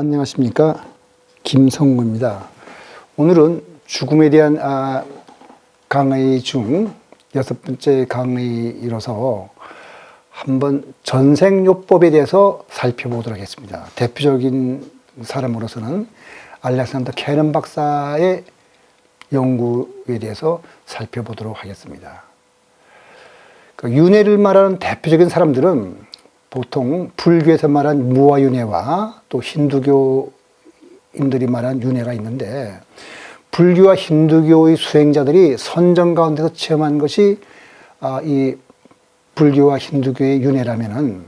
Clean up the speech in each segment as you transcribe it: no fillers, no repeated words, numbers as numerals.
안녕하십니까, 김성구입니다. 오늘은 죽음에 대한 강의 중 6번째 강의로서 한번 전생요법에 대해서 살펴보도록 하겠습니다. 대표적인 사람으로서는 알렉산더 캐넌 박사의 연구에 대해서 살펴보도록 하겠습니다. 윤회를 말하는 대표적인 사람들은 보통 불교에서 말한 무아윤회와 또 힌두교인들이 말한 윤회가 있는데, 불교와 힌두교의 수행자들이 선정 가운데서 체험한 것이 이 불교와 힌두교의 윤회라면은,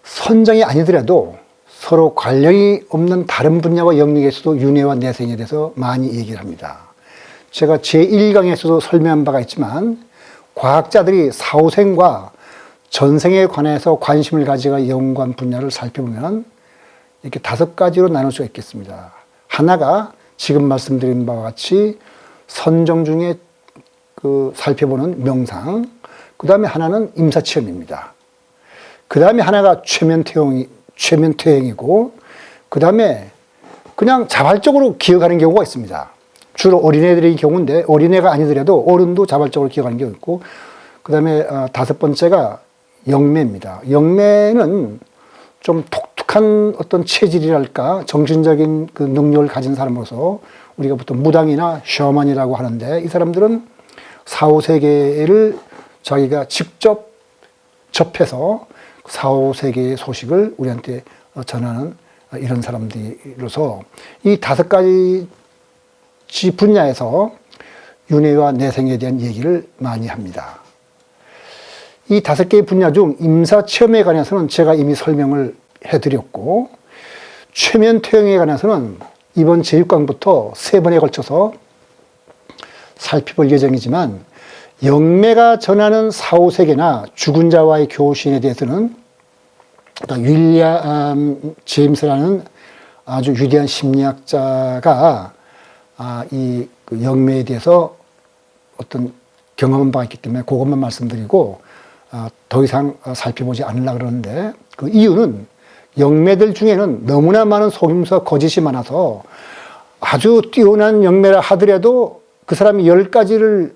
선정이 아니더라도 서로 관련이 없는 다른 분야와 영역에서도 윤회와 내생에 대해서 많이 얘기를 합니다. 제가 제1강에서도 설명한 바가 있지만, 과학자들이 사후생과 전생에 관해서 관심을 가지고 연구한 분야를 살펴보면 이렇게 5가지로 나눌 수가 있겠습니다. 하나가 지금 말씀드린 바와 같이 선정 중에 살펴보는 명상, 그 다음에 하나는 임사체험입니다. 그 다음에 하나가 최면퇴행이고, 그 다음에 그냥 자발적으로 기억하는 경우가 있습니다. 주로 어린애들의 경우인데, 어린애가 아니더라도 어른도 자발적으로 기억하는 경우가 있고, 그 다음에 5번째가 영매입니다. 영매는 좀 독특한 어떤 체질이랄까, 정신적인 그 능력을 가진 사람으로서 우리가 보통 무당이나 셔먼이라고 하는데, 이 사람들은 사후세계를 자기가 직접 접해서 사후세계의 소식을 우리한테 전하는 이런 사람들로서 이 5가지 분야에서 윤회와 내생에 대한 얘기를 많이 합니다. 이 5개의 분야 중 임사체험에 관해서는 제가 이미 설명을 해드렸고, 최면퇴행에 관해서는 이번 제6강부터 3번에 걸쳐서 살펴볼 예정이지만, 영매가 전하는 사후세계나 죽은 자와의 교신에 대해서는 윌리엄 제임스라는 아주 위대한 심리학자가 이 영매에 대해서 어떤 경험한 바가 있기 때문에 그것만 말씀드리고, 더 이상 살펴보지 않으려고 그러는데, 그 이유는 영매들 중에는 너무나 많은 속임수와 거짓이 많아서 아주 뛰어난 영매라 하더라도 그 사람이 10가지를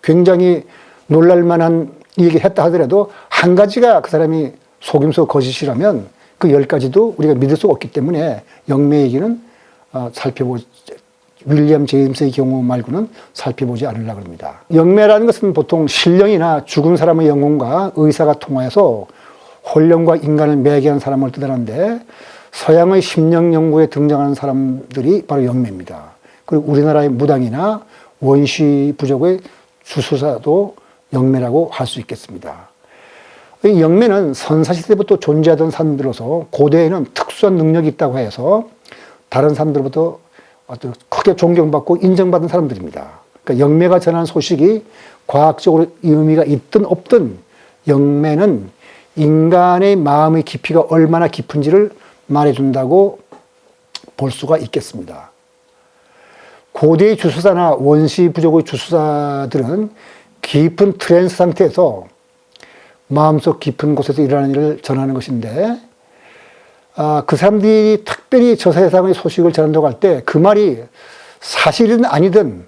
굉장히 놀랄만한 얘기를 했다 하더라도 한 가지가 그 사람이 속임수와 거짓이라면 그 10가지도 우리가 믿을 수가 없기 때문에 영매 얘기는 윌리엄 제임스의 경우 말고는 살펴보지 않으려고 합니다. 영매라는 것은 보통 신령이나 죽은 사람의 영혼과 의사가 통하여서 혼령과 인간을 매개한 사람을 뜻하는데, 서양의 심령 연구에 등장하는 사람들이 바로 영매입니다. 그리고 우리나라의 무당이나 원시 부족의 주수사도 영매라고 할 수 있겠습니다. 이 영매는 선사시대부터 존재하던 사람들로서 고대에는 특수한 능력이 있다고 해서 다른 사람들보다 아주 크게 존경받고 인정받은 사람들입니다. 그러니까 영매가 전하는 소식이 과학적으로 의미가 있든 없든 영매는 인간의 마음의 깊이가 얼마나 깊은지를 말해준다고 볼 수가 있겠습니다. 고대의 주수사나 원시 부족의 주수사들은 깊은 트랜스 상태에서 마음속 깊은 곳에서 일어나는 일을 전하는 것인데, 그 사람들이 특별히 저 세상의 소식을 전한다고 할 때 그 말이 사실이든 아니든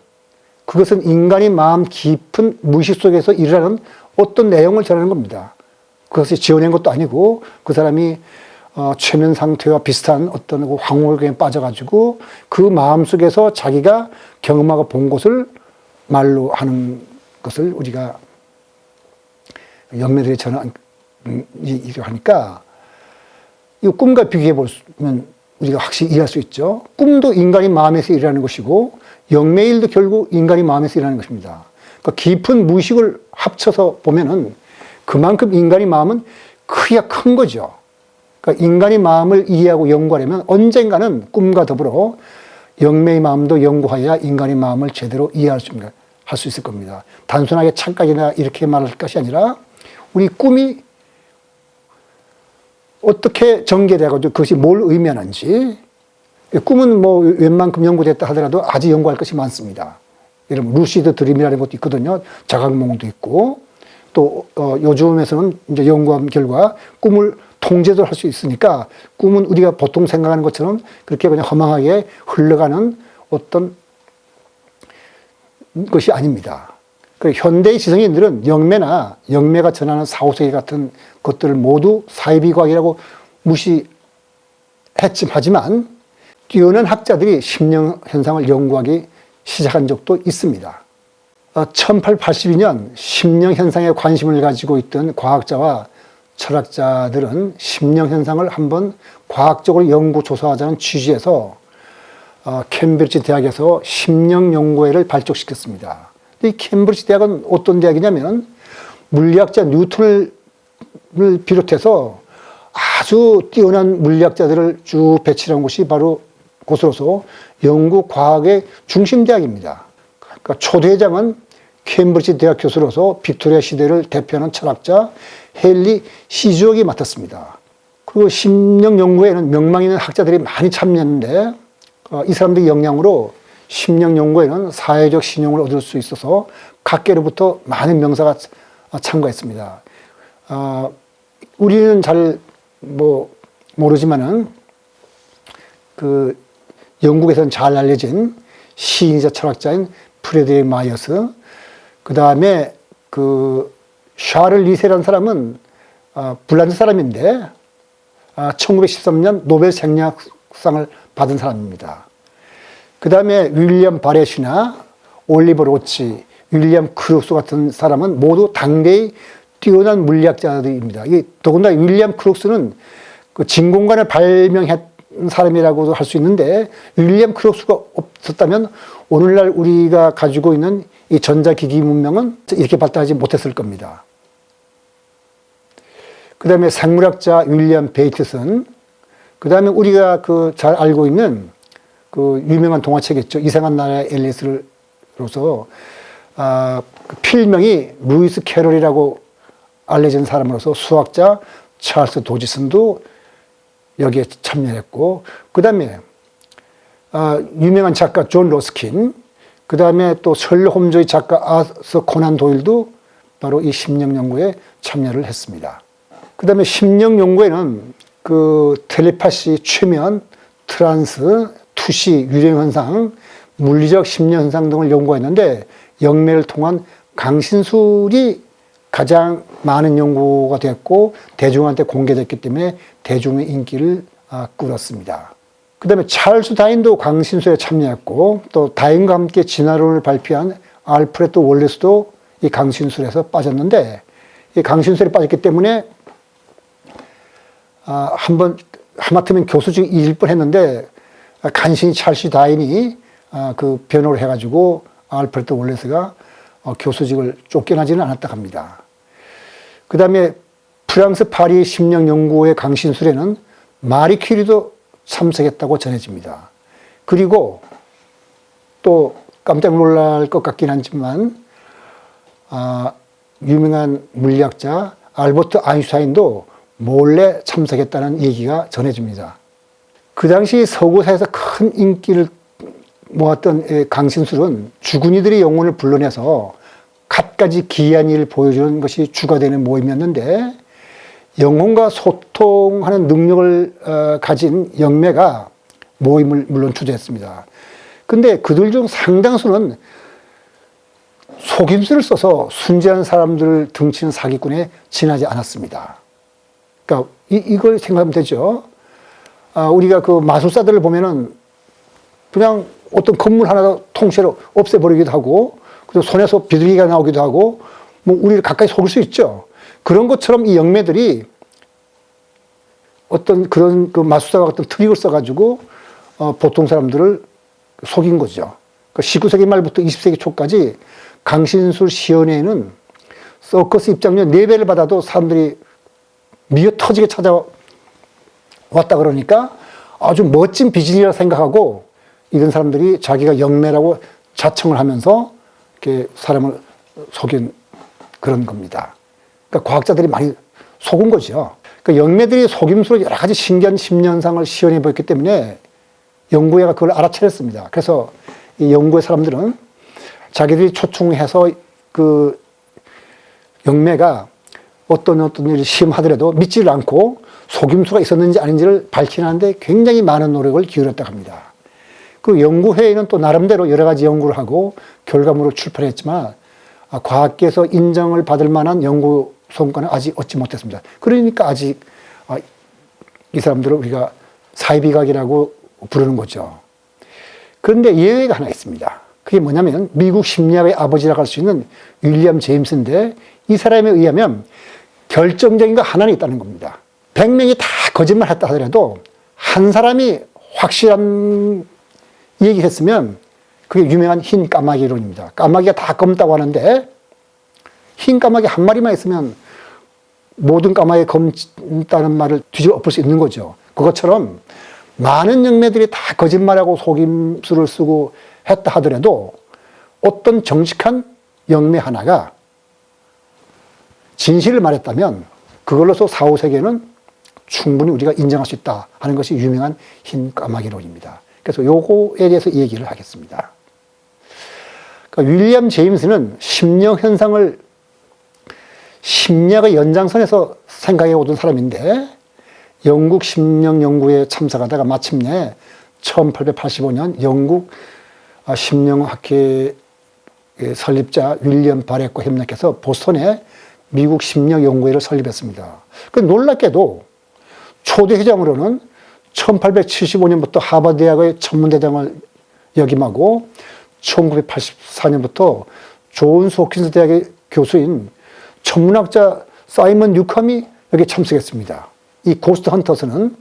그것은 인간의 마음 깊은 무의식 속에서 일어나는 어떤 내용을 전하는 겁니다. 그것이 지어낸 것도 아니고 그 사람이 최면 상태와 비슷한 어떤 황홀경에 빠져가지고 그 마음 속에서 자기가 경험하고 본 것을 말로 하는 것을 우리가 영매들이 전한 얘기를 하니까, 이 꿈과 비교해 보면 우리가 확실히 이해할 수 있죠. 꿈도 인간의 마음에서 일어나는 것이고, 영매일도 결국 인간의 마음에서 일어나는 것입니다. 그러니까 깊은 무의식을 합쳐서 보면은 그만큼 인간의 마음은 크기가 큰 거죠. 그러니까 인간의 마음을 이해하고 연구하려면 언젠가는 꿈과 더불어 영매의 마음도 연구하여야 인간의 마음을 제대로 이해할 수 있을 겁니다. 단순하게 착각이나 이렇게 말할 것이 아니라 우리 꿈이 어떻게 전개되고 그것이 뭘 의미하는지, 꿈은 뭐 웬만큼 연구됐다 하더라도 아직 연구할 것이 많습니다. 여러분, 루시드 드림이라는 것도 있거든요. 자각몽도 있고, 또 요즘에서는 이제 연구한 결과 꿈을 통제도 할 수 있으니까 꿈은 우리가 보통 생각하는 것처럼 그렇게 그냥 허망하게 흘러가는 어떤 것이 아닙니다. 현대의 지성인들은 영매나 영매가 전하는 사후세계 같은 것들을 모두 사이비과학이라고 무시하지만 뛰어난 학자들이 심령 현상을 연구하기 시작한 적도 있습니다. 1882년 심령 현상에 관심을 가지고 있던 과학자와 철학자들은 심령 현상을 한번 과학적으로 연구 조사하자는 취지에서 캠브리지 대학에서 심령 연구회를 발족시켰습니다. 이 캠브리지 대학은 어떤 대학이냐면 물리학자 뉴턴을 비롯해서 아주 뛰어난 물리학자들을 쭉 배치한 곳이 바로 곳으로서 영국 과학의 중심 대학입니다. 그러니까 초대장은 캠브리지 대학 교수로서 빅토리아 시대를 대표하는 철학자 헨리 시즈옥이 맡았습니다. 그리고 심령 연구에는 명망 있는 학자들이 많이 참여했는데 이 사람들의 영향으로 심령 연구에는 사회적 신용을 얻을 수 있어서 각계로부터 많은 명사가 참가했습니다. 우리는 잘 모르지만은 그 영국에서는 잘 알려진 시인이자 철학자인 프레드릭 마이어스, 그 다음에 그 샤를 리세라는 사람은 불란드 사람인데 1913년 노벨 생리학상을 받은 사람입니다. 그 다음에 윌리엄 바렛이나 올리버 로치, 윌리엄 크룩스 같은 사람은 모두 당대의 뛰어난 물리학자들입니다. 더군다나 윌리엄 크룩스는 그 진공관을 발명한 사람이라고도 할 수 있는데 윌리엄 크룩스가 없었다면 오늘날 우리가 가지고 있는 이 전자기기 문명은 이렇게 발달하지 못했을 겁니다. 그 다음에 생물학자 윌리엄 베이트슨, 그 다음에 우리가 그 잘 알고 있는 그 유명한 동화책 있죠. 이상한 나라의 앨리스로서 그 필명이 루이스 캐롤이라고 알려진 사람으로서 수학자 찰스 도지슨도 여기에 참여했고, 그 다음에 유명한 작가 존 러스킨, 그 다음에 또 셜록 홈즈의 작가 아서 코난 도일도 바로 이 심령 연구에 참여를 했습니다. 그 다음에 심령 연구에는 그 텔레파시, 최면, 트란스, 투시, 유령현상, 물리적 심리현상 등을 연구했는데 영매를 통한 강신술이 가장 많은 연구가 됐고 대중한테 공개됐기 때문에 대중의 인기를 끌었습니다. 그 다음에 찰스 다윈도 강신술에 참여했고 또 다윈과 함께 진화론을 발표한 알프레드 월레스도 이 강신술에서 빠졌는데 이 강신술에 빠졌기 때문에 한번 하마터면 교수직 잊을 뻔했는데 간신히 찰스 다윈이 그 변호를 해가지고 알프레드 월레스가 교수직을 쫓겨나지는 않았다 합니다. 그 다음에 프랑스 파리 심령연구회 강신술에는 마리 퀴리도 참석했다고 전해집니다. 그리고 또 깜짝 놀랄 것 같긴 하지만 유명한 물리학자 알버트 아인슈타인도 몰래 참석했다는 얘기가 전해집니다. 그 당시 서구사에서 큰 인기를 모았던 강신술은 죽은 이들의 영혼을 불러내서 갖가지 기이한 일을 보여주는 것이 주가 되는 모임이었는데 영혼과 소통하는 능력을 가진 영매가 모임을 물론 주도했습니다. 근데 그들 중 상당수는 속임수를 써서 순진한 사람들을 등치는 사기꾼에 지나지 않았습니다. 그러니까 이걸 생각하면 되죠. 우리가 그 마술사들을 보면은 그냥 어떤 건물 하나 통째로 없애버리기도 하고, 그리고 손에서 비둘기가 나오기도 하고, 뭐 우리를 가까이 속일 수 있죠. 그런 것처럼 이 영매들이 어떤 그런 그 마술사와 같은 트릭을 써가지고 보통 사람들을 속인 거죠. 그러니까 19세기 말부터 20세기 초까지 강신술 시연회에는 서커스 입장료 4배를 받아도 사람들이 미어 터지게 찾아왔다 그러니까 아주 멋진 비즈니스라 생각하고 이런 사람들이 자기가 영매라고 자청을 하면서 이렇게 사람을 속인 그런 겁니다. 그러니까 과학자들이 많이 속은 거죠. 그러니까 영매들이 속임수로 여러 가지 신기한 심리현상을 시연해 보였기 때문에 연구회가 그걸 알아차렸습니다. 그래서 이 연구회 사람들은 자기들이 초청해서 그 영매가 어떤 일을 시험하더라도 믿지를 않고 속임수가 있었는지 아닌지를 밝히는데 굉장히 많은 노력을 기울였다고 합니다. 그 연구회의는 또 나름대로 여러 가지 연구를 하고 결과물을 출판했지만 과학계에서 인정을 받을 만한 연구 성과는 아직 얻지 못했습니다. 그러니까 아직 이 사람들을 우리가 사이비과학이라고 부르는 거죠. 그런데 예외가 하나 있습니다. 그게 뭐냐면 미국 심리학의 아버지라고 할 수 있는 윌리엄 제임스인데 이 사람에 의하면 결정적인 거 하나는 있다는 겁니다. 100명이 다 거짓말 했다 하더라도 한 사람이 확실한 얘기를 했으면 그게 유명한 흰 까마귀 이론입니다. 까마귀가 다 검다고 하는데 흰 까마귀 한 마리만 있으면 모든 까마귀 검다는 말을 뒤집어 엎을 수 있는 거죠. 그것처럼 많은 영매들이 다 거짓말하고 속임수를 쓰고 했다 하더라도 어떤 정직한 영매 하나가 진실을 말했다면 그걸로서 사후 세계는 충분히 우리가 인정할 수 있다 하는 것이 유명한 흰 까마귀론입니다. 그래서 요거에 대해서 얘기를 하겠습니다. 그러니까 윌리엄 제임스는 심령 현상을 심리학의 연장선에서 생각해 오던 사람인데 영국 심령 연구에 참석하다가 마침내 1885년 영국 심령학회 설립자 윌리엄 바렉과 협력해서 보스턴에 미국 심령연구회를 설립했습니다. 그 놀랍게도 초대 회장으로는 1875년부터 하버드 대학의 천문대장을 역임하고 1984년부터 존스 홉킨스 대학의 교수인 천문학자 사이먼 뉴컴이 여기에 참석했습니다. 이 고스트 헌터스는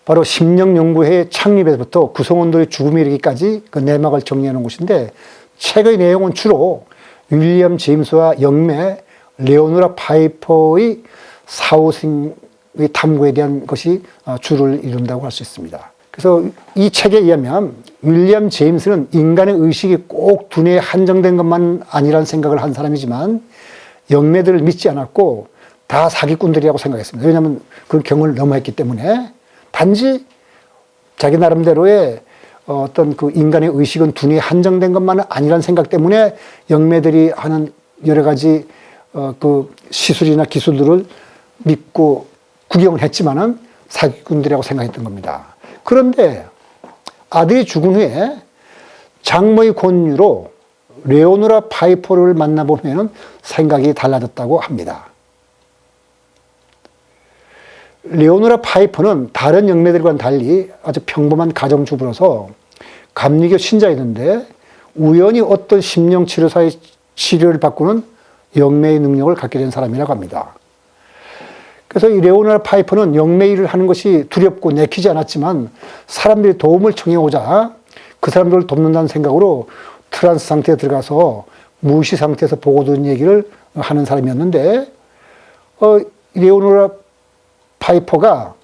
바로 심령연구회 창립에서부터 구성원들의 죽음에 이르기까지 그 내막을 정리하는 곳인데 책의 내용은 주로 윌리엄 제임스와 영매 레오노라 파이퍼의 사후생의 탐구에 대한 것이 주를 이룬다고 할 수 있습니다. 그래서 이 책에 의하면 윌리엄 제임스는 인간의 의식이 꼭 두뇌에 한정된 것만 아니라는 생각을 한 사람이지만 영매들을 믿지 않았고 다 사기꾼들이라고 생각했습니다. 왜냐하면 그 경을 너무 했기 때문에 단지 자기 나름대로의 어떤 그 인간의 의식은 두뇌에 한정된 것만은 아니라는 생각 때문에 영매들이 하는 여러 가지 그 시술이나 기술들을 믿고 구경을 했지만은 사기꾼들이라고 생각했던 겁니다. 그런데 아들이 죽은 후에 장모의 권유로 레오노라 파이퍼를 만나보면 생각이 달라졌다고 합니다. 레오노라 파이퍼는 다른 영매들과는 달리 아주 평범한 가정주부로서 감리교 신자였는데 우연히 어떤 심령치료사의 치료를 받고는 영매의 능력을 갖게 된 사람이라고 합니다. 그래서 이 레오노라 파이퍼는 영매 일을 하는 것이 두렵고 내키지 않았지만 사람들이 도움을 청해오자 그 사람들을 돕는다는 생각으로 트란스 상태에 들어가서 무의식 상태에서 보고 들은 얘기를 하는 사람이었는데 레오노라 파이퍼가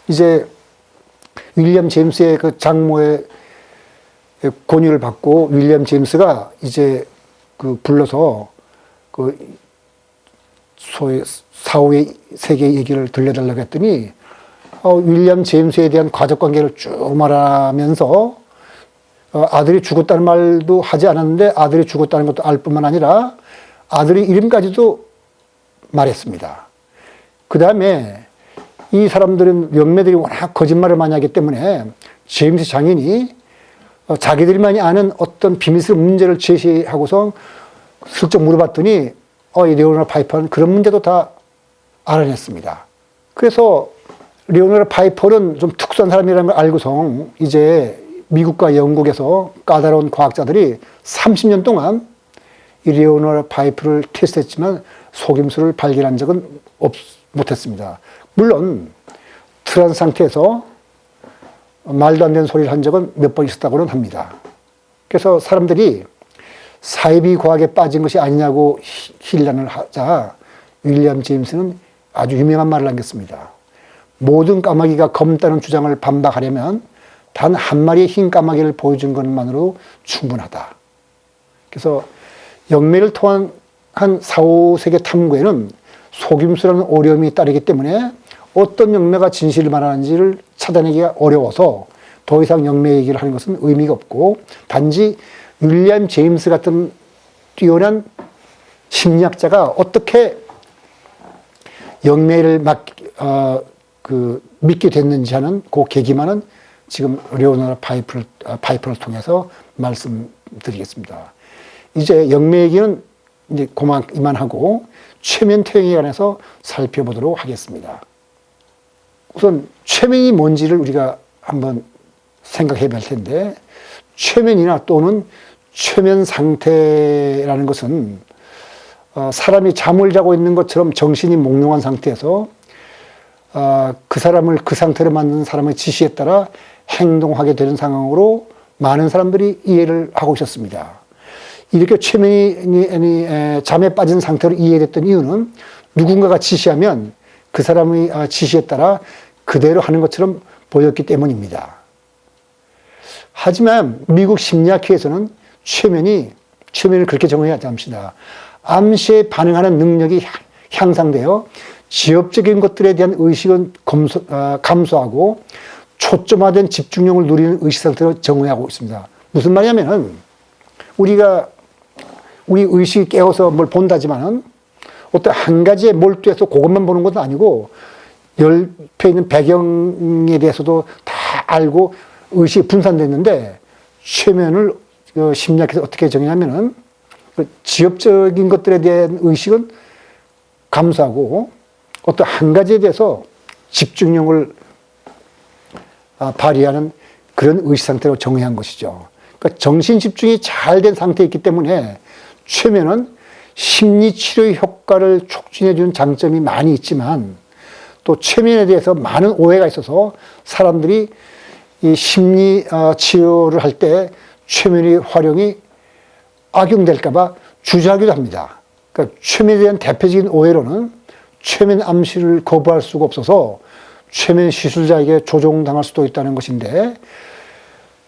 이제 윌리엄 제임스의 그 장모의 권유를 받고 윌리엄 제임스가 이제 그 불러서 그 소위 사후의 세계 얘기를 들려달라고 했더니 윌리엄 제임스에 대한 가족 관계를 쭉 말하면서 아들이 죽었다는 말도 하지 않았는데 아들이 죽었다는 것도 알 뿐만 아니라 아들의 이름까지도 말했습니다. 그 다음에 이 사람들은 영매들이 워낙 거짓말을 많이 하기 때문에 제임스 장인이 자기들만이 아는 어떤 비밀스러운 문제를 제시하고서 슬쩍 물어봤더니 이 레오노라 파이퍼는 그런 문제도 다 알아냈습니다. 그래서 레오노라 파이퍼는 좀 특수한 사람이라는 걸 알고서 이제 미국과 영국에서 까다로운 과학자들이 30년 동안 이 레오노라 파이퍼를 테스트했지만 속임수를 발견한 적은 못했습니다. 물론 트란스 상태에서 말도 안 되는 소리를 한 적은 몇 번 있었다고는 합니다. 그래서 사람들이 사이비 과학에 빠진 것이 아니냐고 힐난을 하자 윌리엄 제임스는 아주 유명한 말을 남겼습니다. 모든 까마귀가 검다는 주장을 반박하려면 단 한 마리의 흰 까마귀를 보여준 것만으로 충분하다. 그래서 영매를 통한 사후세계 탐구에는 속임수라는 어려움이 따르기 때문에 어떤 영매가 진실을 말하는지를 찾아내기가 어려워서 더 이상 영매 얘기를 하는 것은 의미가 없고 단지 윌리엄 제임스 같은 뛰어난 심리학자가 어떻게 영매를 믿게 됐는지 하는 그 계기만은 지금 레오나르도 파이프를 통해서 말씀드리겠습니다. 이제 영매 얘기는 이제 이만하고 최면 퇴행에 관해서 살펴보도록 하겠습니다. 우선 최면이 뭔지를 우리가 한번 생각해 볼 텐데, 최면이나 또는 최면 상태라는 것은 사람이 잠을 자고 있는 것처럼 정신이 몽롱한 상태에서 그 사람을 그 상태로 만드는 사람의 지시에 따라 행동하게 되는 상황으로 많은 사람들이 이해를 하고 있었습니다. 이렇게 최면이 잠에 빠진 상태로 이해됐던 이유는 누군가가 지시하면 그 사람의 지시에 따라 그대로 하는 것처럼 보였기 때문입니다. 하지만 미국 심리학회에서는 최면을 그렇게 정의하지 않습니다. 암시에 반응하는 능력이 향상되어 지엽적인 것들에 대한 의식은 감소하고 초점화된 집중력을 누리는 의식 상태로 정의하고 있습니다. 무슨 말이냐면은 우리 의식이 깨어서 뭘 본다지만은 어떤 한 가지에 몰두해서 그것만 보는 것도 아니고 옆에 있는 배경에 대해서도 다 알고 의식이 분산됐는데, 최면을 심리학에서 어떻게 정의하면은 지엽적인 것들에 대한 의식은 감소하고 어떤 한 가지에 대해서 집중력을 발휘하는 그런 의식 상태로 정의한 것이죠. 그러니까 정신 집중이 잘 된 상태에 있기 때문에 최면은 심리치료의 효과를 촉진해 주는 장점이 많이 있지만, 또 최면에 대해서 많은 오해가 있어서 사람들이 이 심리 치료를 할 때 최면의 활용이 악용될까봐 주저하기도 합니다. 그러니까 최면에 대한 대표적인 오해로는 최면 암시를 거부할 수가 없어서 최면 시술자에게 조종당할 수도 있다는 것인데,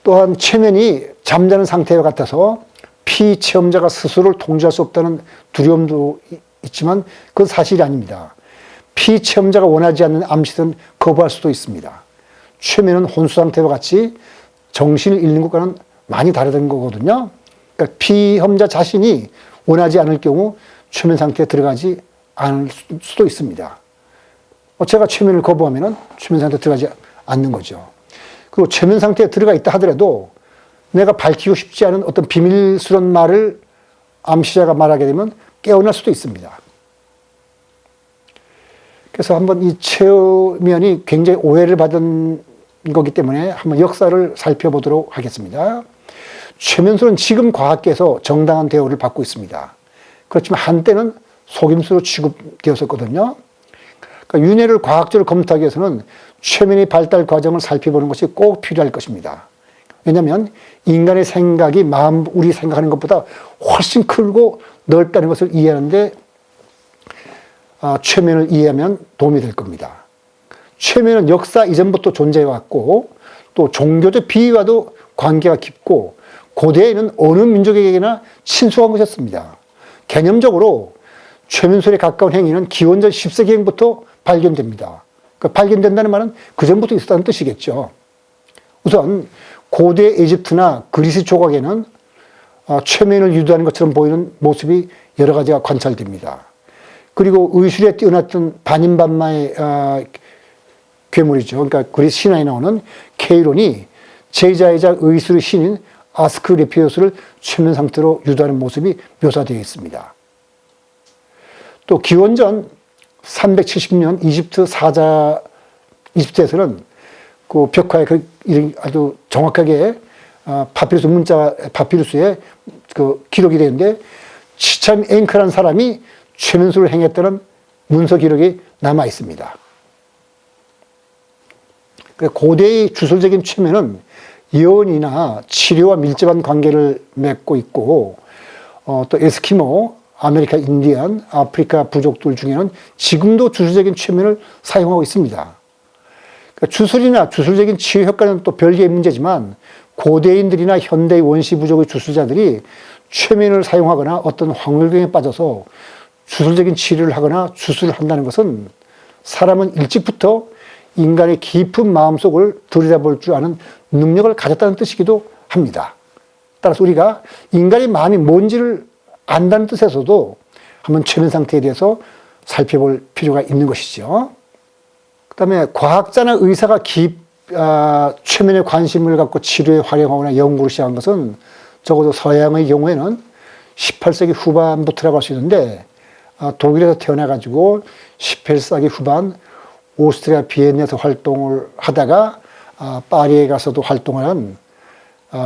또한 최면이 잠자는 상태와 같아서 피체험자가 스스로를 통제할 수 없다는 두려움도 있지만 그건 사실이 아닙니다. 피체험자가 원하지 않는 암시는 거부할 수도 있습니다. 최면은 혼수 상태와 같이 정신을 잃는 것과는 많이 다르다는 거거든요. 그러니까 피험자 자신이 원하지 않을 경우 최면 상태에 들어가지 않을 수도 있습니다. 제가 최면을 거부하면 최면 상태에 들어가지 않는 거죠. 그리고 최면 상태에 들어가 있다 하더라도 내가 밝히고 싶지 않은 어떤 비밀스러운 말을 암시자가 말하게 되면 깨어날 수도 있습니다. 그래서 한번 이 최면이 굉장히 오해를 받은 거기 때문에 한번 역사를 살펴보도록 하겠습니다. 최면술은 지금 과학계에서 정당한 대우를 받고 있습니다. 그렇지만 한때는 속임수로 취급되었었거든요. 그러니까 윤회를 과학적으로 검토하기 위해서는 최면의 발달 과정을 살펴보는 것이 꼭 필요할 것입니다. 왜냐하면 인간의 생각이 우리 생각하는 것보다 훨씬 크고 넓다는 것을 이해하는데 최면을 이해하면 도움이 될 겁니다. 최면은 역사 이전부터 존재해왔고 또 종교적 비위와도 관계가 깊고 고대에는 어느 민족에게나 친숙한 것이었습니다. 개념적으로 최면술에 가까운 행위는 기원전 10세기부터 발견됩니다. 그러니까 발견된다는 말은 그전부터 있었다는 뜻이겠죠. 우선 고대 이집트나 그리스 조각에는 최면을 유도하는 것처럼 보이는 모습이 여러 가지가 관찰됩니다. 그리고 의술에 뛰어났던 반인반마의 괴물이죠. 그러니까 그리스 신화에 나오는 케이론이 제자이자 의술의 신인 아스크레피오스를 최면 상태로 유도하는 모습이 묘사되어 있습니다. 또 기원전 370년 이집트에서는 그 벽화에 아주 정확하게 파피루스에 그 기록이 되는데 치참 앵크라는 사람이 최면술을 행했다는 문서 기록이 남아 있습니다. 고대의 주술적인 최면은 예언이나 치료와 밀접한 관계를 맺고 있고, 또 에스키모, 아메리카 인디안, 아프리카 부족들 중에는 지금도 주술적인 최면을 사용하고 있습니다. 그러니까 주술이나 주술적인 치유 효과는 또 별개의 문제지만 고대인들이나 현대의 원시 부족의 주술자들이 최면을 사용하거나 어떤 황홀경에 빠져서 주술적인 치료를 하거나 주술을 한다는 것은 사람은 일찍부터 인간의 깊은 마음속을 들여다볼 줄 아는 능력을 가졌다는 뜻이기도 합니다. 따라서 우리가 인간의 마음이 뭔지를 안다는 뜻에서도 한번 최면 상태에 대해서 살펴볼 필요가 있는 것이죠. 그 다음에 과학자나 의사가 최면에 관심을 갖고 치료에 활용하거나 연구를 시작한 것은 적어도 서양의 경우에는 18세기 후반부터라고 할 수 있는데, 독일에서 태어나가지고 18세기 후반 오스트리아 비엔나에서 활동을 하다가 파리에 가서도 활동을 한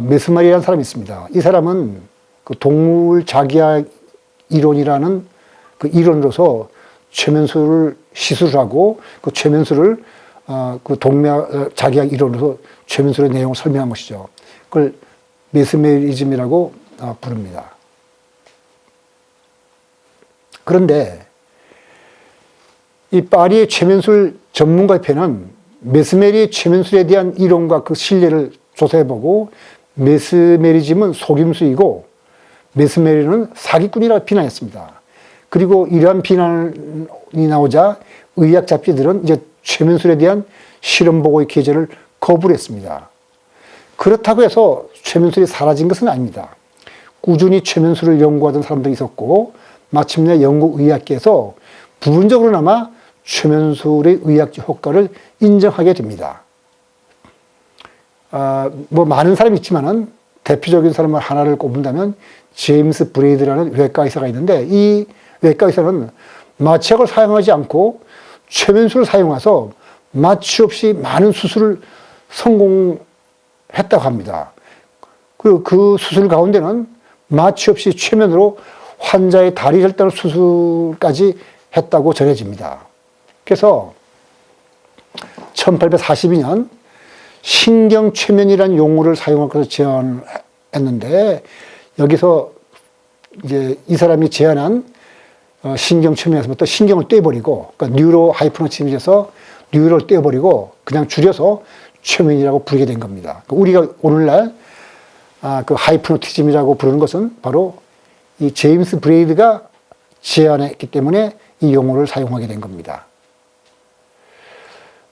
메스메르라는 사람이 있습니다. 이 사람은 그 동물 자기약 이론이라는 그 이론으로서 최면술을 시술하고 그 최면술을 그 자기약 이론으로서 최면술의 내용을 설명한 것이죠. 그걸 메스메리즘이라고 부릅니다. 그런데 이 파리의 최면술 전문가협회는 메스메리의 최면술에 대한 이론과 그 신뢰를 조사해보고 메스메리즘은 속임수이고 메스메리는 사기꾼이라고 비난했습니다. 그리고 이러한 비난이 나오자 의학 잡지들은 이제 최면술에 대한 실험 보고의 계절을 거부를 했습니다. 그렇다고 해서 최면술이 사라진 것은 아닙니다. 꾸준히 최면술을 연구하던 사람들이 있었고 마침내 영국 의학계에서 부분적으로나마 최면술의 의학적 효과를 인정하게 됩니다. 뭐 많은 사람이 있지만은 대표적인 사람을 하나를 꼽는다면 제임스 브레이드라는 외과 의사가 있는데 이 외과 의사는 마취약을 사용하지 않고 최면술을 사용해서 마취 없이 많은 수술을 성공했다고 합니다. 그리고 그 수술 가운데는 마취 없이 최면으로 환자의 다리 절단 수술까지 했다고 전해집니다. 그래서 1842년 신경최면이라는 용어를 사용할 것을 제안했는데 여기서 이제 이 사람이 제안한 신경최면에서부터 신경을 떼버리고 그러니까 뉴로 하이프노티즘에서 뉴로를 떼버리고 그냥 줄여서 최면이라고 부르게 된 겁니다. 우리가 오늘날 그 하이프노티즘이라고 부르는 것은 바로 이 제임스 브레이드가 제안했기 때문에 이 용어를 사용하게 된 겁니다.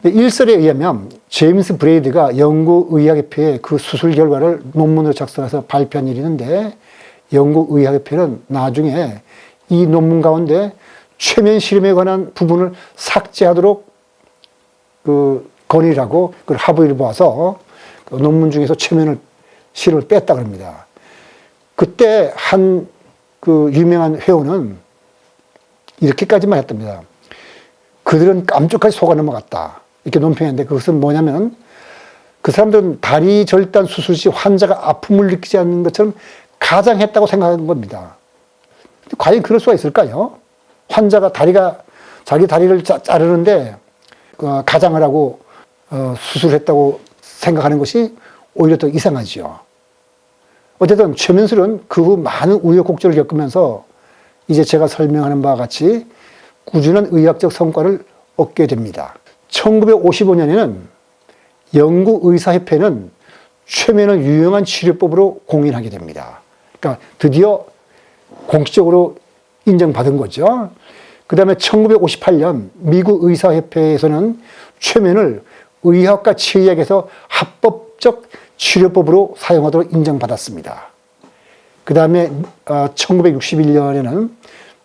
일설에 의하면 제임스 브레이드가 영국 의학협회에 그 수술 결과를 논문으로 작성해서 발표한 일이 있는데 영국 의학협회는 나중에 이 논문 가운데 최면 실험에 관한 부분을 삭제하도록 그 건의를 하고 그걸 합의를 보아서 그 논문 중에서 최면을 실험을 뺐다고 합니다. 그때 한 그 유명한 회원은 이렇게까지만 했답니다. 그들은 깜짝까지 속아 넘어갔다. 이렇게 논평했는데 그것은 뭐냐면 그 사람들은 다리 절단 수술 시 환자가 아픔을 느끼지 않는 것처럼 가장했다고 생각한 겁니다. 과연 그럴 수가 있을까요? 환자가 자기 다리를 자르는데 가장을 하고 수술했다고 생각하는 것이 오히려 더 이상하지요. 어쨌든 최면술은 그 후 많은 우여곡절을 겪으면서 이제 제가 설명하는 바와 같이 꾸준한 의학적 성과를 얻게 됩니다. 1955년에는 영국 의사협회는 최면을 유용한 치료법으로 공인하게 됩니다. 그러니까 드디어 공식적으로 인정받은 거죠. 그 다음에 1958년 미국 의사협회에서는 최면을 의학과 치의학에서 합법적 치료법으로 사용하도록 인정받았습니다. 그 다음에 1961년에는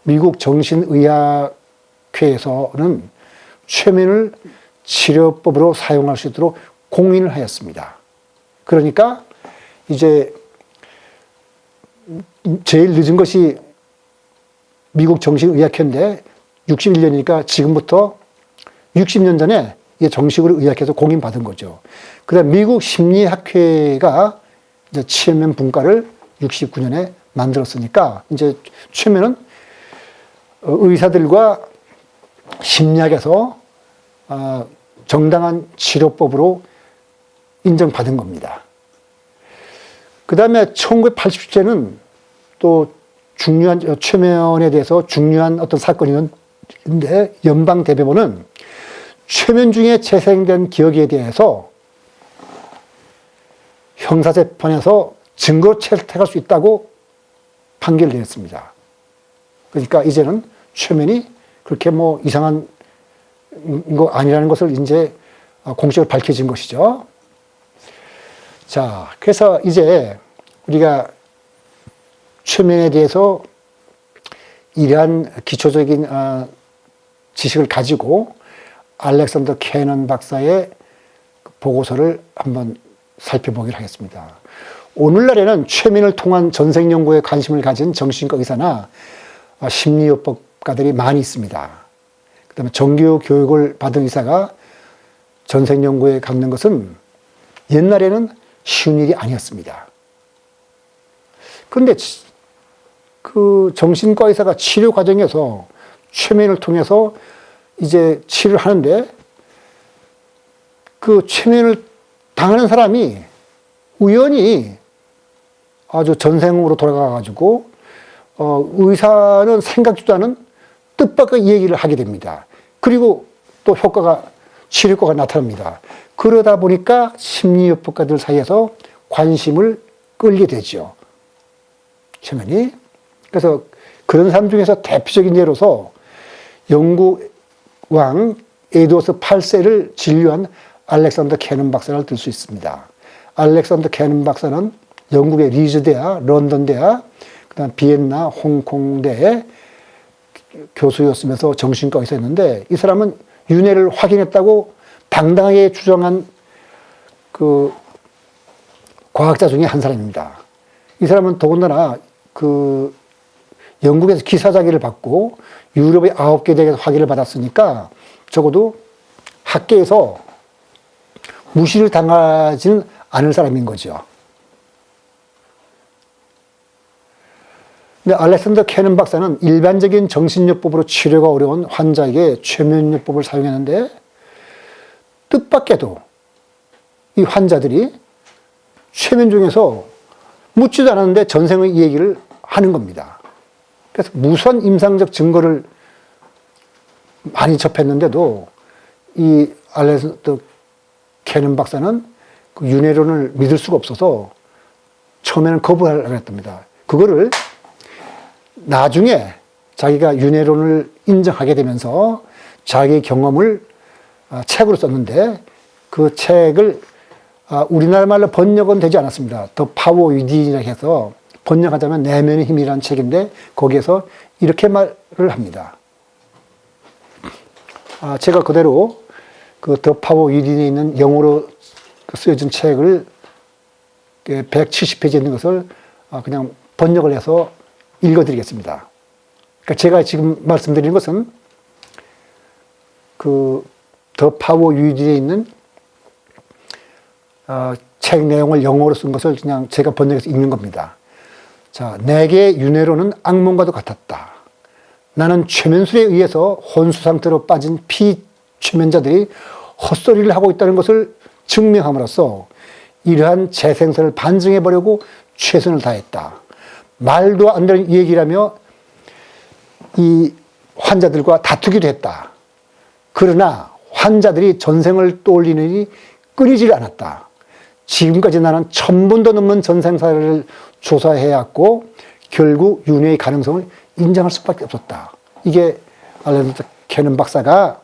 미국 정신의학회에서는 최면을 치료법으로 사용할 수 있도록 공인을 하였습니다. 그러니까 이제 제일 늦은 것이 미국 정신의학회인데 61년이니까 지금부터 60년 전에 이게 정식으로 의학회에서 공인받은 거죠. 그 다음 미국 심리학회가 이제 최면 분과를 69년에 만들었으니까 이제 최면은 의사들과 심리학에서 정당한 치료법으로 인정받은 겁니다. 그 다음에 1980년에는 또 중요한 최면에 대해서 중요한 어떤 사건이 있는데 연방대법원은 최면 중에 재생된 기억에 대해서 형사재판에서 증거 채택할 수 있다고 판결을 내렸습니다. 그러니까 이제는 최면이 그렇게 뭐 이상한 거 아니라는 것을 이제 공식으로 밝혀진 것이죠. 자, 그래서 이제 우리가 최면에 대해서 이러한 기초적인 지식을 가지고 알렉산더 캐넌 박사의 보고서를 한번 살펴보기로 하겠습니다. 오늘날에는 최면을 통한 전생 연구에 관심을 가진 정신과 의사나 심리요법가들이 많이 있습니다. 그 다음에 정규 교육을 받은 의사가 전생 연구에 갖는 것은 옛날에는 쉬운 일이 아니었습니다. 그런데 그 정신과 의사가 치료 과정에서 최면을 통해서 이제 치료를 하는데 그 최면을 당하는 사람이 우연히 아주 전생으로 돌아가가지고 의사는 생각지도 않은 뜻밖의 얘기를 하게 됩니다. 그리고 또 치료효과가 나타납니다. 그러다 보니까 심리요법가들 사이에서 관심을 끌게 되죠. 최면이. 그래서 그런 사람 중에서 대표적인 예로서 영국 왕 에드워스 8세를 진료한 알렉산더 캐넌 박사를 들 수 있습니다. 알렉산더 캐넌 박사는 영국의 리즈 대학, 런던 대학, 그다음 비엔나, 홍콩대의 교수였으면서 정신과 의사였는데 이 사람은 윤회를 확인했다고 당당하게 주장한 그 과학자 중에 한 사람입니다. 이 사람은 더군다나 그 영국에서 기사자기를 받고 유럽의 9개 대학에서 학위를 받았으니까 적어도 학계에서 무시를 당하지는 않을 사람인 거죠. 근데 알렉산더 캐넌 박사는 일반적인 정신요법으로 치료가 어려운 환자에게 최면요법을 사용했는데 뜻밖에도 이 환자들이 최면 중에서 묻지도 않았는데 전생의 얘기를 하는 겁니다. 그래서 무수한 임상적 증거를 많이 접했는데도 이 알렉산더 캐넌 박사는 그 윤회론을 믿을 수가 없어서 처음에는 거부하려고 했답니다. 그거를 나중에 자기가 윤회론을 인정하게 되면서 자기 경험을 책으로 썼는데 그 책을 우리나라 말로 번역은 되지 않았습니다. The Power Within이라고 해서 번역하자면 내면의 힘이라는 책인데 거기에서 이렇게 말을 합니다. 제가 그대로 그 The Power Within에 있는 영어로 쓰여진 책을 170페이지에 있는 것을 그냥 번역을 해서 읽어드리겠습니다. 그러니까 제가 지금 말씀드리는 것은 그 The Power Within에 있는 책 내용을 영어로 쓴 것을 그냥 제가 번역해서 읽는 겁니다. 자, 내게 윤회론은 악몽과도 같았다. 나는 최면술에 의해서 혼수 상태로 빠진 피최면자들이 헛소리를 하고 있다는 것을 증명함으로써 이러한 재생설을 반증해보려고 최선을 다했다. 말도 안 되는 얘기라며 이 환자들과 다투기도 했다. 그러나 환자들이 전생을 떠올리느니 끊이질 않았다. 지금까지 나는 1000번도 넘는 전생사를 조사해왔고 결국 윤회의 가능성을 인정할 수밖에 없었다. 이게 알렉산더 캐넌 박사가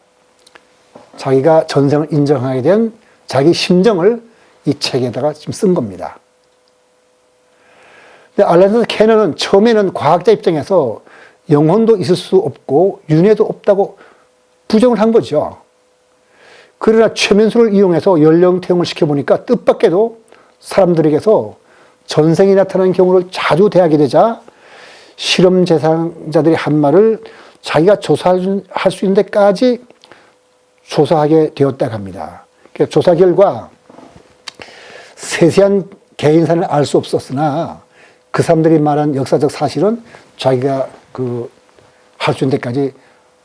자기가 전생을 인정하게 된 자기 심정을 이 책에다가 지금 쓴 겁니다. 근데 알렉산더 캐넌은 처음에는 과학자 입장에서 영혼도 있을 수 없고 윤회도 없다고 부정을 한 거죠. 그러나 최면술을 이용해서 연령태형을 시켜보니까 뜻밖에도 사람들에게서 전생이 나타나는 경우를 자주 대하게 되자 실험 대상자들이 한 말을 자기가 조사할 수 있는 데까지 조사하게 되었다고 합니다. 조사 결과 세세한 개인사를 알 수 없었으나 그 사람들이 말한 역사적 사실은 자기가 할 수 있는 데까지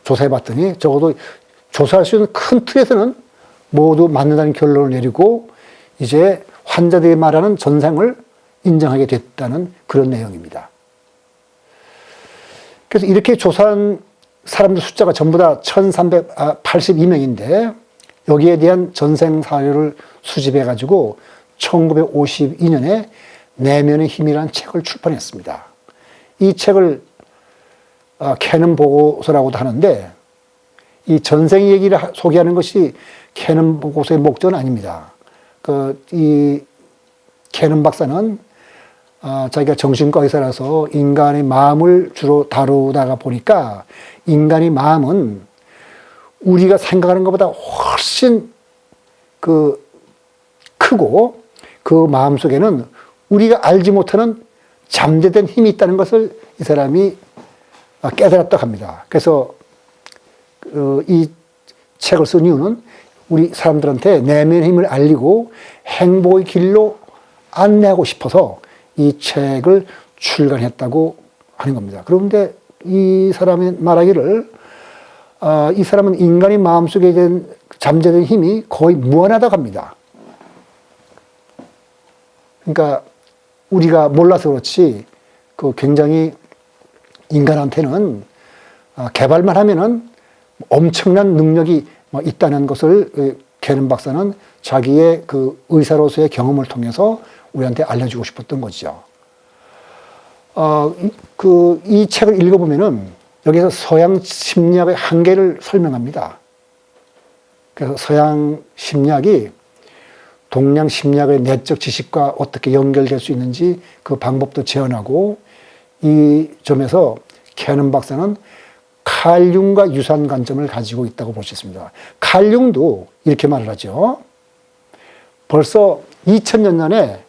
조사해 봤더니 적어도 조사할 수 있는 큰 틀에서는 모두 맞는다는 결론을 내리고 이제 환자들이 말하는 전생을 인정하게 됐다는 그런 내용입니다. 그래서 이렇게 조사한 사람들 숫자가 전부 다 1382명인데 여기에 대한 전생 사료를 수집해 가지고 1952년에 내면의 힘이라는 책을 출판했습니다. 이 책을 캐넌 보고서라고도 하는데 이 전생 얘기를 소개하는 것이 캐넌 보고서의 목적은 아닙니다. 이 캐넌 박사는 자기가 정신과 의사라서 인간의 마음을 주로 다루다가 보니까 인간의 마음은 우리가 생각하는 것보다 훨씬 크고 그 마음속에는 우리가 알지 못하는 잠재된 힘이 있다는 것을 이 사람이 깨달았다고 합니다. 그래서 이 책을 쓴 이유는 우리 사람들한테 내면의 힘을 알리고 행복의 길로 안내하고 싶어서 이 책을 출간했다고 하는 겁니다. 그런데 이 사람이 말하기를 이 사람은 인간의 마음속에 된 잠재된 힘이 거의 무한하다고 합니다. 그러니까 우리가 몰라서 그렇지 굉장히 인간한테는 개발만 하면은 엄청난 능력이 있다는 것을 게는 박사는 자기의 의사로서의 경험을 통해서 우리한테 알려주고 싶었던 거죠. 이 책을 읽어보면은 여기서 서양 심리학의 한계를 설명합니다. 그래서 서양 심리학이 동양 심리학의 내적 지식과 어떻게 연결될 수 있는지 그 방법도 제언하고, 이 점에서 캐넌 박사는 칼 융과 유사한 관점을 가지고 있다고 볼 수 있습니다. 칼 융도 이렇게 말을 하죠. 벌써 2000년 전에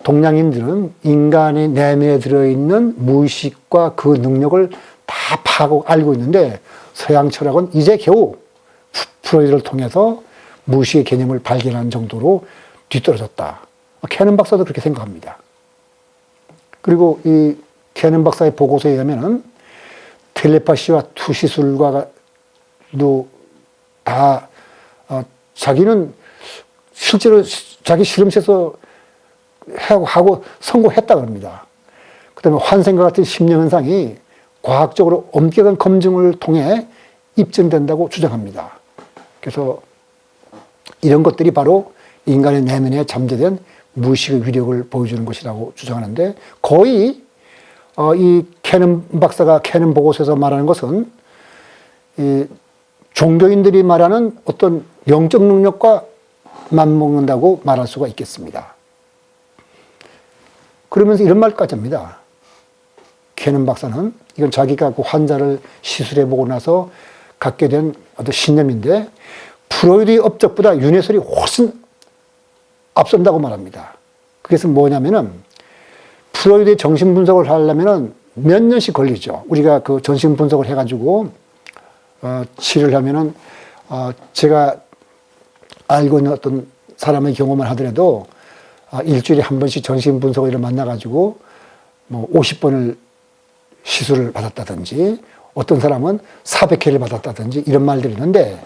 동양인들은 인간의 내면에 들어있는 무의식과 그 능력을 다 파악하고 알고 있는데, 서양 철학은 이제 겨우 프로이드를 통해서 무의식의 개념을 발견한 정도로 뒤떨어졌다. 캐넌 박사도 그렇게 생각합니다. 그리고 이 캐넌 박사의 보고서에 의하면 텔레파시와 투시술과도 다 자기는 실제로 자기 실험실에서 하고 성공했다고 합니다. 그 다음에 환생과 같은 심리현상이 과학적으로 엄격한 검증을 통해 입증된다고 주장합니다. 그래서 이런 것들이 바로 인간의 내면에 잠재된 무의식의 위력을 보여주는 것이라고 주장하는데, 거의 이 캐넌 박사가 캐넌 보고서에서 말하는 것은 이 종교인들이 말하는 어떤 영적 능력과 맞먹는다고 말할 수가 있겠습니다. 그러면서 이런 말까지 합니다. 캐넌 박사는 이건 자기가 그 환자를 시술해보고 나서 갖게 된 어떤 신념인데, 프로이드의 업적보다 윤회설이 훨씬 앞선다고 말합니다. 그래서 뭐냐면은 프로이드의 정신분석을 하려면은 몇 년씩 걸리죠. 우리가 그 정신분석을 해가지고 치료를 하면은 제가 알고 있는 어떤 사람의 경험을 하더라도 일주일에 한 번씩 정신분석을 만나가지고 뭐 50번을 시술을 받았다든지, 어떤 사람은 400회를 받았다든지 이런 말들이 있는데,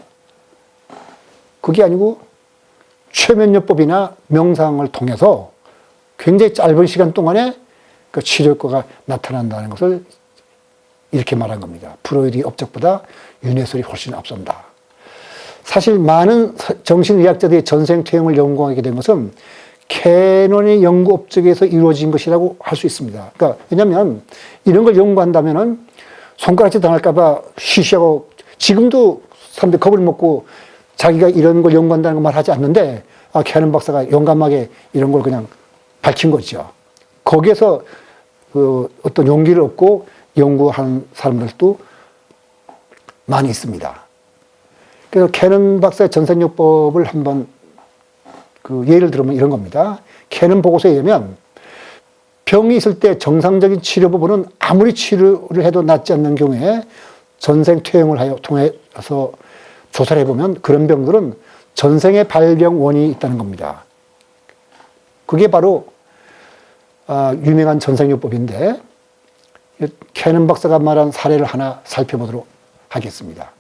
그게 아니고 최면요법이나 명상을 통해서 굉장히 짧은 시간 동안에 그 치료 효과가 나타난다는 것을 이렇게 말한 겁니다. 프로이드의 업적보다 윤회설이 훨씬 앞선다. 사실 많은 정신의학자들이 전생퇴행을 연구하게 된 것은 캐논의 연구 업적에서 이루어진 것이라고 할 수 있습니다. 그러니까 왜냐하면 이런 걸 연구한다면은 손가락질 당할까봐 쉬쉬하고, 지금도 사람들이 겁을 먹고 자기가 이런 걸 연구한다는 걸 말하지 않는데, 캐넌 박사가 용감하게 이런 걸 그냥 밝힌 거죠. 거기에서 어떤 용기를 얻고 연구한 사람들도 많이 있습니다. 그래서 캐넌 박사의 전생요법을 한번 예를 들으면 이런 겁니다. 캐넌 보고서에 의하면 병이 있을 때 정상적인 치료법은 아무리 치료를 해도 낫지 않는 경우에 전생퇴행을 통해서 조사를 해보면 그런 병들은 전생의 발병 원인이 있다는 겁니다. 그게 바로 유명한 전생요법인데, 캐넌 박사가 말한 사례를 하나 살펴보도록 하겠습니다.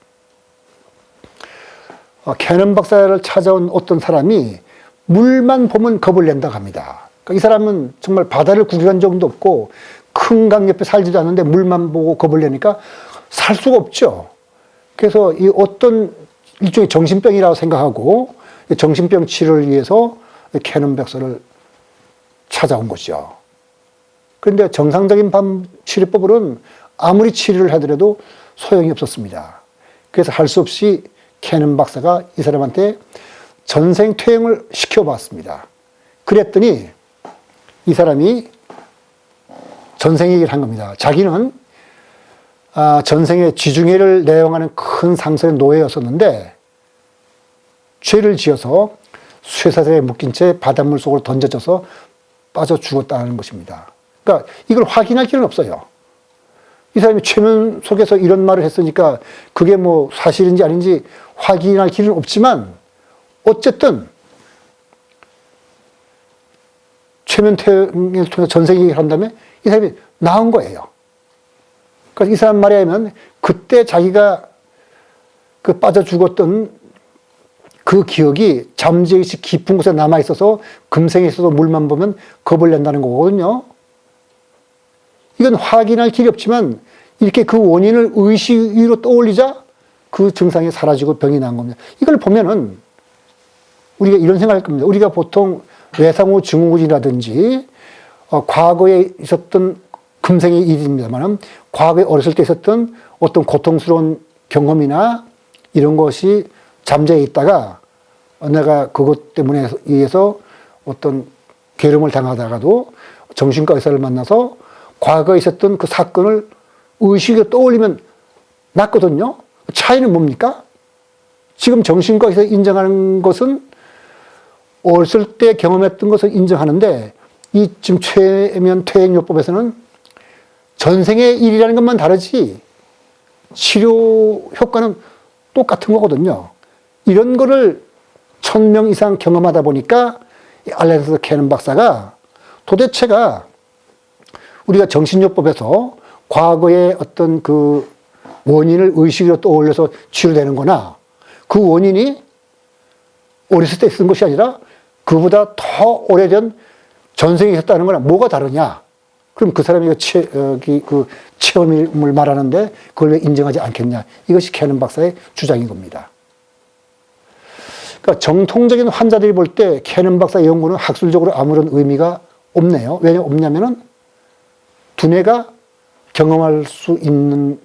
캐넌 박사를 찾아온 어떤 사람이 물만 보면 겁을 낸다고 합니다. 그러니까 이 사람은 정말 바다를 구경한 적도 없고 큰 강 옆에 살지도 않는데 물만 보고 겁을 내니까 살 수가 없죠. 그래서 이 어떤 일종의 정신병이라고 생각하고 정신병 치료를 위해서 캐넌 박사를 찾아온 거죠. 그런데 정상적인 밤 치료법으로는 아무리 치료를 하더라도 소용이 없었습니다. 그래서 할 수 없이 캐넌 박사가 이 사람한테 전생퇴행을 시켜봤습니다. 그랬더니 이 사람이 전생 얘기를 한 겁니다. 자기는 전생에 지중해를 내용하는 큰 상선의 노예였었는데 죄를 지어서 쇠사슬에 묶인 채 바닷물 속으로 던져져서 빠져 죽었다는 것입니다. 그러니까 이걸 확인할 길은 없어요. 이 사람이 최면 속에서 이런 말을 했으니까 그게 뭐 사실인지 아닌지 확인할 길은 없지만 어쨌든 최면퇴를 통해서 전생 얘기를 한 다음에 이 사람이 나온 거예요. 그래서 이 사람 말에 하면 그때 자기가 그 빠져 죽었던 그 기억이 잠재의식 깊은 곳에 남아있어서 금생에 있어서 물만 보면 겁을 낸다는 거거든요. 이건 확인할 길이 없지만 이렇게 그 원인을 의식 위로 떠올리자 그 증상이 사라지고 병이 난 겁니다. 이걸 보면은 우리가 이런 생각을 할 겁니다. 우리가 보통 외상후 증후군이라든지 과거에 있었던 금생의 일입니다만 과거에 어렸을 때 있었던 어떤 고통스러운 경험이나 이런 것이 잠재해 있다가 내가 그것 때문에 의해서 어떤 괴로움을 당하다가도 정신과 의사를 만나서 과거에 있었던 그 사건을 의식에 떠올리면 낫거든요. 차이는 뭡니까? 지금 정신과 의사에서 인정하는 것은 어렸을 때 경험했던 것을 인정하는데 이 지금 최면 퇴행요법에서는 전생의 일이라는 것만 다르지 치료 효과는 똑같은 거거든요. 이런 거를 1000명 이상 경험하다 보니까 알렉산더 캐넌 박사가 도대체가 우리가 정신요법에서 과거의 어떤 그 원인을 의식으로 떠올려서 치료되는 거나 그 원인이 어렸을 때 있었던 것이 아니라 그보다 더 오래전 전생에 있었다는 거나 뭐가 다르냐? 그럼 그 사람이 그 체험을 말하는데 그걸 왜 인정하지 않겠냐? 이것이 캐넌 박사의 주장인 겁니다. 그러니까 정통적인 환자들이 볼 때 캐넌 박사의 연구는 학술적으로 아무런 의미가 없네요. 왜냐 없냐면은 두뇌가 경험할 수 있는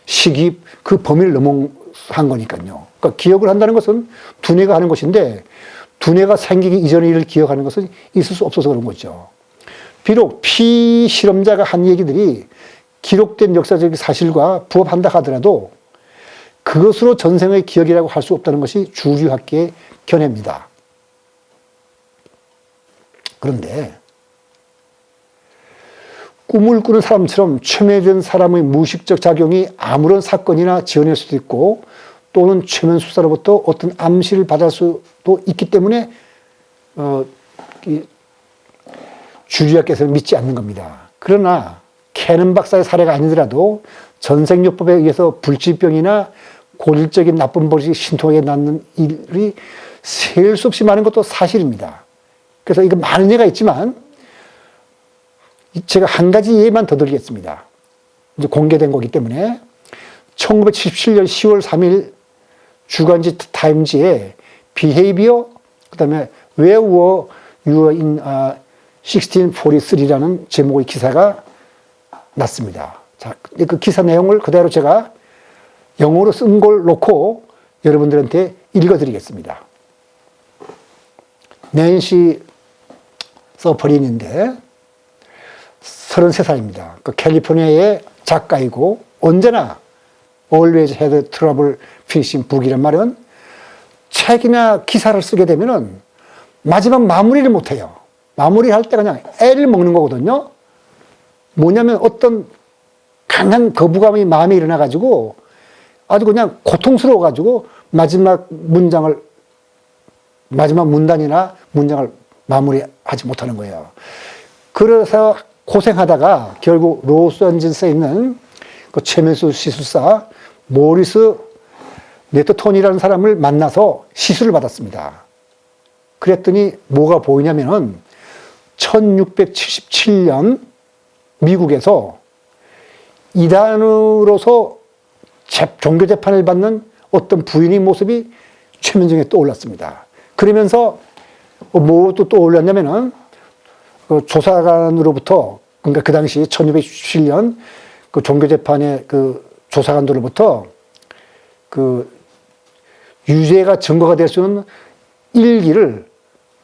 시기 그 범위를 넘어간 거니까요. 그러니까 기억을 한다는 것은 두뇌가 하는 것인데 두뇌가 생기기 이전의 일을 기억하는 것은 있을 수 없어서 그런 거죠. 비록 피실험자가 한 얘기들이 기록된 역사적 사실과 부합한다 하더라도 그것으로 전생의 기억이라고 할 수 없다는 것이 주류학계의 견해입니다. 그런데 꿈을 꾸는 사람처럼 최면된 사람의 무의식적 작용이 아무런 사건이나 지어낼 수도 있고 또는 최면 수사로부터 어떤 암시를 받을 수도 있기 때문에 주류학계에서는 믿지 않는 겁니다. 그러나 캐넌 박사의 사례가 아니더라도 전생요법에 의해서 불치병이나 고질적인 나쁜 버릇이 신통하게 낳는 일이 셀 수 없이 많은 것도 사실입니다. 그래서 이거 많은 예가 있지만 제가 한 가지 예만 더 드리겠습니다. 이제 공개된 거기 때문에 1977년 10월 3일 주간지 타임지에 Behavior, 그 다음에 Where Were You in 1643라는 제목의 기사가 났습니다. 자, 그 기사 내용을 그대로 제가 영어로 쓴 걸 놓고 여러분들한테 읽어드리겠습니다. 낸시 서퍼린인데 33살입니다. 그 캘리포니아의 작가이고 언제나 always had trouble finishing book이란 말은 책이나 기사를 쓰게 되면은 마지막 마무리를 못해요. 마무리할 때 그냥 애를 먹는 거거든요. 뭐냐면 어떤 강한 거부감이 마음에 일어나가지고 아주 그냥 고통스러워가지고 마지막 문단이나 문장을 마무리하지 못하는 거예요. 그래서 고생하다가 결국 로스앤젤스에 있는 그 최면수 시술사 모리스 네터톤이라는 사람을 만나서 시술을 받았습니다. 그랬더니 뭐가 보이냐면은 1677년 미국에서 이단으로서 종교재판을 받는 어떤 부인의 모습이 최면정에 떠올랐습니다. 그러면서 뭐 또 떠올랐냐면은 그 조사관으로부터 그러니까 그 당시 1677년 그 종교재판의 그 조사관들로부터 그 유죄가 증거가 될 수 있는 일기를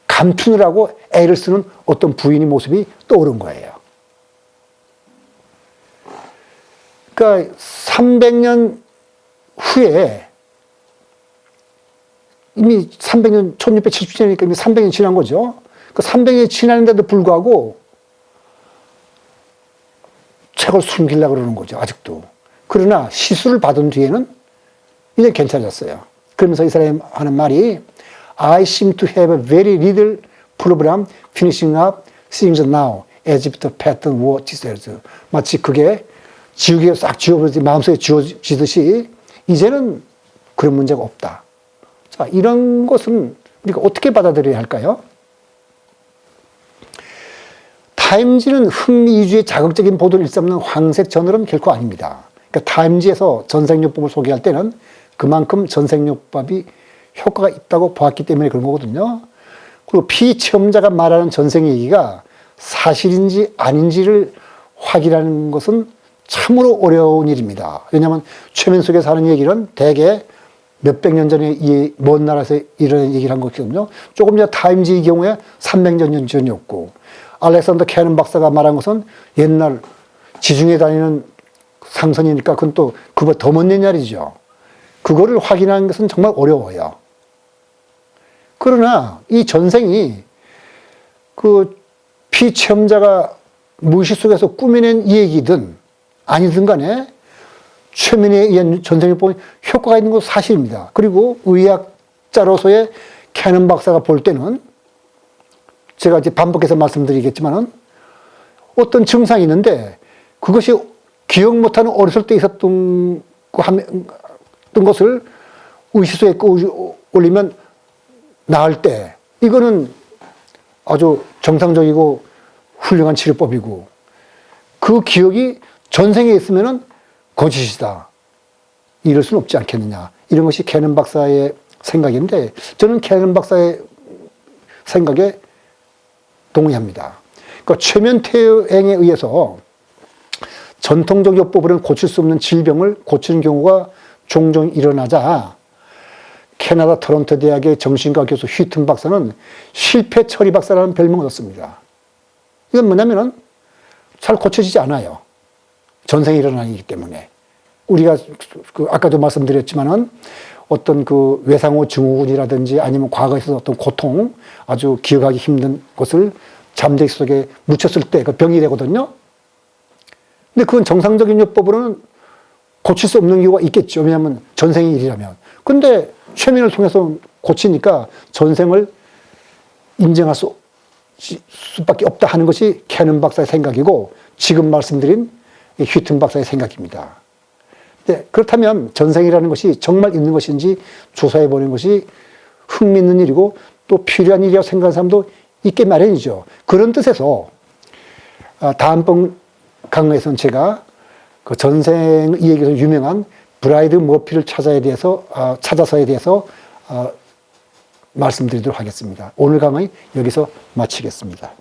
감추느라고 애를 쓰는 어떤 부인의 모습이 떠오른 거예요. 그러니까 300년 후에 이미 300년, 1677년이니까 이미 300년 지난 거죠. 그 300년이 지났는데도 불구하고 책을 숨기려고 그러는 거죠, 아직도. 그러나 시술을 받은 뒤에는 이제 괜찮아졌어요. 그러면서 이 사람이 하는 말이 I seem to have a very little problem finishing up things now as if the pattern were decided. 마치 그게 지우개가 싹 지워버리지 마음속에 지워지듯이 이제는 그런 문제가 없다. 자, 이런 것은 우리가 어떻게 받아들여야 할까요? 타임지는 흥미 위주의 자극적인 보도를 일삼는 황색 저널은 결코 아닙니다. 그러니까 타임지에서 전생요법을 소개할 때는 그만큼 전생요법이 효과가 있다고 보았기 때문에 그런 거거든요. 그리고 피체험자가 말하는 전생 얘기가 사실인지 아닌지를 확인하는 것은 참으로 어려운 일입니다. 왜냐하면 최면 속에서 하는 얘기는 대개 몇백 년 전에 이 먼 나라에서 이런 얘기를 한 거거든요. 조금 전 타임지의 경우에 300년 전이었고, 알렉산더 캐넌 박사가 말한 것은 옛날 지중해 다니는 상선이니까 그건 또 그보다 더 먼 옛날이죠. 그거를 확인하는 것은 정말 어려워요. 그러나 이 전생이 그 피체험자가 무의식 속에서 꾸며낸 얘기든 아니든 간에 최면에 의한 전생을 보면 효과가 있는 것은 사실입니다. 그리고 의학자로서의 캐넌 박사가 볼 때는 제가 이제 반복해서 말씀드리겠지만은 어떤 증상이 있는데 그것이 기억 못하는 어렸을 때 있었던 것을 의식 속에 끌어올리면 나을 때 이거는 아주 정상적이고 훌륭한 치료법이고 그 기억이 전생에 있으면은 거짓이다. 이럴 수는 없지 않겠느냐. 이런 것이 캐넌 박사의 생각인데 저는 캐넌 박사의 생각에 동의합니다. 그러니까 최면퇴행에 의해서 전통적 요법으로는 고칠 수 없는 질병을 고치는 경우가 종종 일어나자 캐나다 토론토 대학의 정신과 교수 휘튼 박사는 실패 처리 박사라는 별명을 얻었습니다. 이건 뭐냐면은 잘 고쳐지지 않아요. 전생에 일어나는 일이기 때문에. 우리가 아까도 말씀드렸지만은 어떤 그 외상후 증후군이라든지 아니면 과거에 있어서 어떤 고통, 아주 기억하기 힘든 것을 잠재기 속에 묻혔을 때 그 병이 되거든요. 근데 그건 정상적인 요법으로는 고칠 수 없는 경우가 있겠죠. 왜냐하면 전생의 일이라면. 근데 최면을 통해서 고치니까 전생을 인정할 수밖에 없다 하는 것이 캐넌 박사의 생각이고 지금 말씀드린 휘튼 박사의 생각입니다. 네, 그렇다면 전생이라는 것이 정말 있는 것인지 조사해 보는 것이 흥미있는 일이고 또 필요한 일이라고 생각하는 사람도 있게 마련이죠. 그런 뜻에서 다음번 강의에서는 제가 그 전생 이야기에서 유명한 브라이드 머피를 찾아서에 대해서 말씀드리도록 하겠습니다. 오늘 강의 여기서 마치겠습니다.